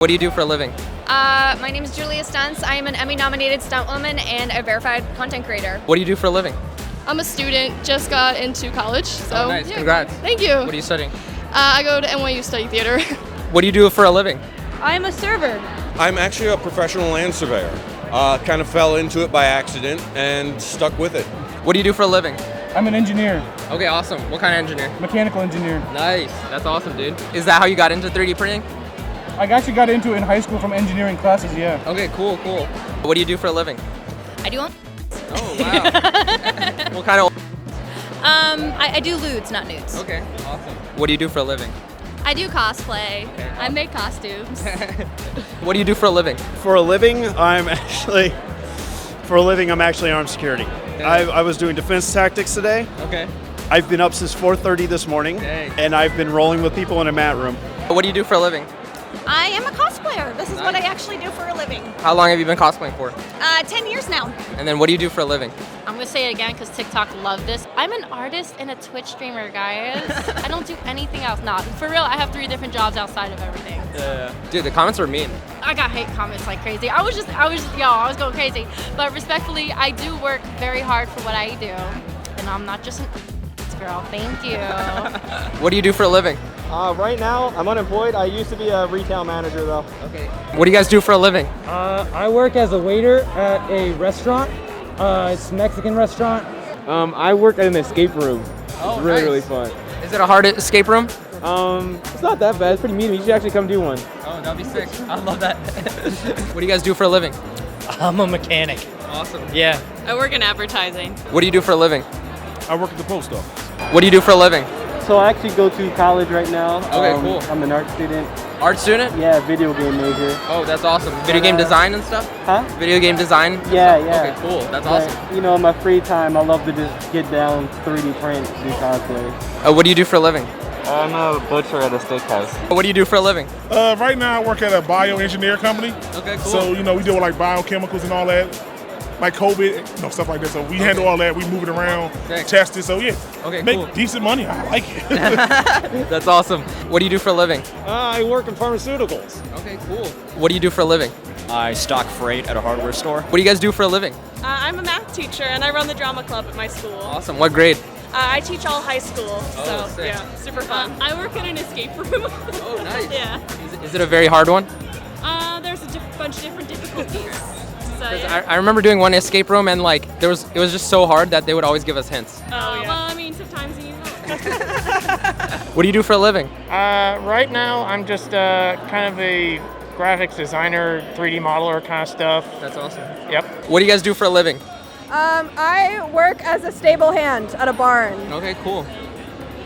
What do you do for a living? My name is Juliastunts. I am an Emmy-nominated stunt woman and a verified content creator. What do you do for a living? I'm a student, just got into college, so Oh, nice. yeah. Congrats. Thank you. What are you studying? I go to NYU study theater. What do you do for a living? I'm a server. I'm actually a professional land surveyor. Kind of fell into it by accident and stuck with it. What do you do for a living? I'm an engineer, Okay, awesome. What kind of engineer? mechanical engineer. Nice. That's awesome, dude. Is that how you got into 3D printing? I actually got into it in high school from engineering classes, yeah. Okay, cool. What do you do for a living? I do. Oh, wow. What kind of... I do lewds, not nudes. Okay, awesome. What do you do for a living? I do cosplay. Okay, I make costumes. What do you do for a living? For a living, I'm actually armed security. I was doing defense tactics today. Okay. I've been up since 4:30 this morning, Dang. and I've been rolling with people in a mat room. What do you do for a living? I am a cosplayer. This is what I actually do for a living. How long have you been cosplaying for? 10 years now. And then what do you do for a living? I'm gonna say it again because TikTok loved this. I'm an artist and a Twitch streamer, guys. I don't do anything else. Not for real. I have 3 different jobs outside of everything. Dude, the comments were mean. I got hate comments like crazy. I was going crazy. But respectfully, I do work very hard for what I do, and I'm not just an girl. Thank you. What do you do for a living? Right now, I'm unemployed. I used to be a retail manager, though. Okay. What do you guys do for a living? I work as a waiter at a restaurant. It's a Mexican restaurant. I work at an escape room. Oh, It's really, nice. really fun. Is it a hard escape room? It's not that bad. It's pretty mean. You should actually come do one. Oh, that'd be sick. I love that. What do you guys do for a living? I'm a mechanic. Awesome. Yeah. I work in advertising. What do you do for a living? I work at the post office. What do you do for a living? So I actually go to college right now. Okay, cool. I'm an art student. Art student? Yeah, video game major. Oh, that's awesome. Video game design and stuff? Huh? Video game design? and Yeah, stuff? yeah. Okay, cool. That's But, awesome. you know, in my free time, I love to just get down, 3D print, do cosplay. What do you do for a living? I'm a butcher at a steakhouse. What do you do for a living? Right now I work at a bioengineer company. Okay, cool. So, we deal with like biochemicals and all that. Like COVID, stuff like that. So we handle all that. We move it around, Sick. test it. So yeah, Okay, make cool. decent money. I like it. That's awesome. What do you do for a living? I work in pharmaceuticals. Okay, cool. What do you do for a living? I stock freight at a hardware store. What do you guys do for a living? I'm a math teacher and I run the drama club at my school. Awesome. What grade? I teach all high school, so sick. yeah, super fun. I work in an escape room. Oh, nice. Yeah. Is it a very hard one? There's a bunch of different difficulties. So, 'Cause yeah. I remember doing one escape room and like it was just so hard that they would always give us hints. Oh, yeah. Well, I mean, sometimes you need help. What do you do for a living? Right now, I'm just kind of a graphics designer, 3D modeler kind of stuff. That's awesome. Yep. What do you guys do for a living? I work as a stable hand at a barn. Okay, cool.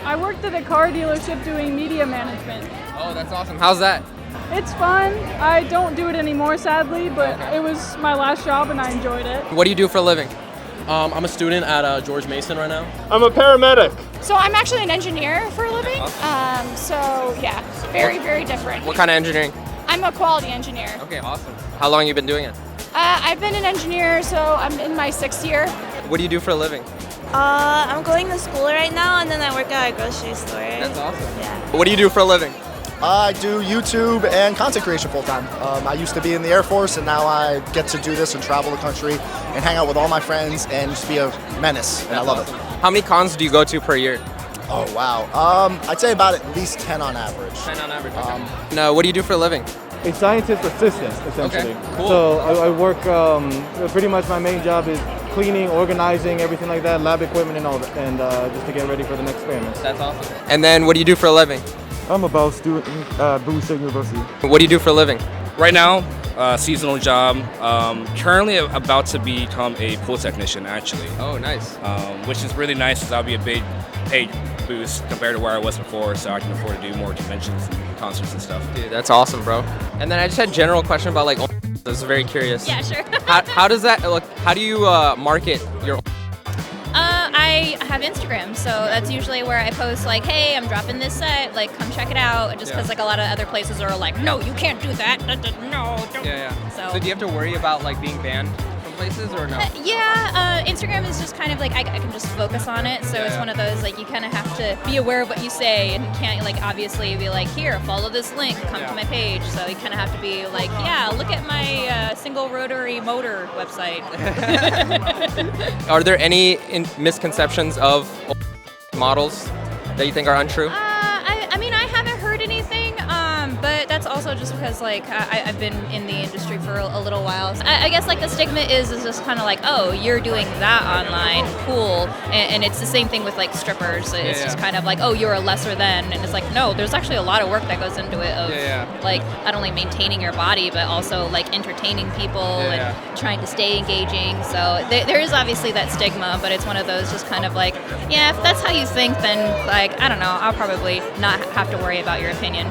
I worked at a car dealership doing media management. Oh, that's awesome. How's that? It's fun. I don't do it anymore, sadly, but Okay. it was my last job and I enjoyed it. What do you do for a living? I'm a student at George Mason right now. I'm a paramedic. So I'm actually an engineer for a living. So yeah, very, very different. What kind of engineering? I'm a quality engineer. Okay, awesome. How long have you been doing it? I've been an engineer, so I'm in my 6th year. What do you do for a living? I'm going to school right now, and then I work at a grocery store. That's awesome. Yeah. What do you do for a living? I do YouTube and content creation full time. I used to be in the Air Force, and now I get to do this and travel the country and hang out with all my friends and just be a menace, and I love it. How many cons do you go to per year? Oh wow, I'd say about at least 10 on average. 10 on average. No, what do you do for a living? A scientist assistant, essentially. Okay, cool. So I work, pretty much my main job is cleaning, organizing, everything like that, lab equipment and all that, and just to get ready for the next experiments. That's awesome. And then what do you do for a living? I'm a bio student at Bowie State University. What do you do for a living? Right now, seasonal job. Currently about to become a pool technician, actually, Oh, nice. which is really nice because that'll be a big pay boost compared to where I was before, so I can afford to do more conventions and concerts and stuff. Dude, that's awesome, bro. And then I just had a general question about like, I was very curious. Yeah, sure. How does that look? How do you market your? I have Instagram, so that's usually where I post like, hey, I'm dropping this set, like come check it out. Just because like a lot of other places are like, no, you can't do that. No, don't. Yeah. So So do you have to worry about like being banned from places or no? Instagram is just kind of like I can just focus on it. So it's one of those like you kind of have to be aware of what you say and you can't like obviously be like here follow this link come to my page. So you kind of have to be like look at my single rotary motor website. Are there any misconceptions of models that you think are untrue? I mean, I haven't heard anything, but that's also just because like I've been in the industry for a little while. So I guess like the stigma is just kind of like, oh, you're doing that online, cool, and it's the same thing with like strippers. It's just kind of like, oh, you're a lesser than, and it's like, no, there's actually a lot of work that goes into it of like not only maintaining your body but also like entertaining people and trying to stay engaging. So there is obviously that stigma, but it's one of those just kind of like, if that's how you think, then like I don't know, I'll probably not have to worry about your opinion.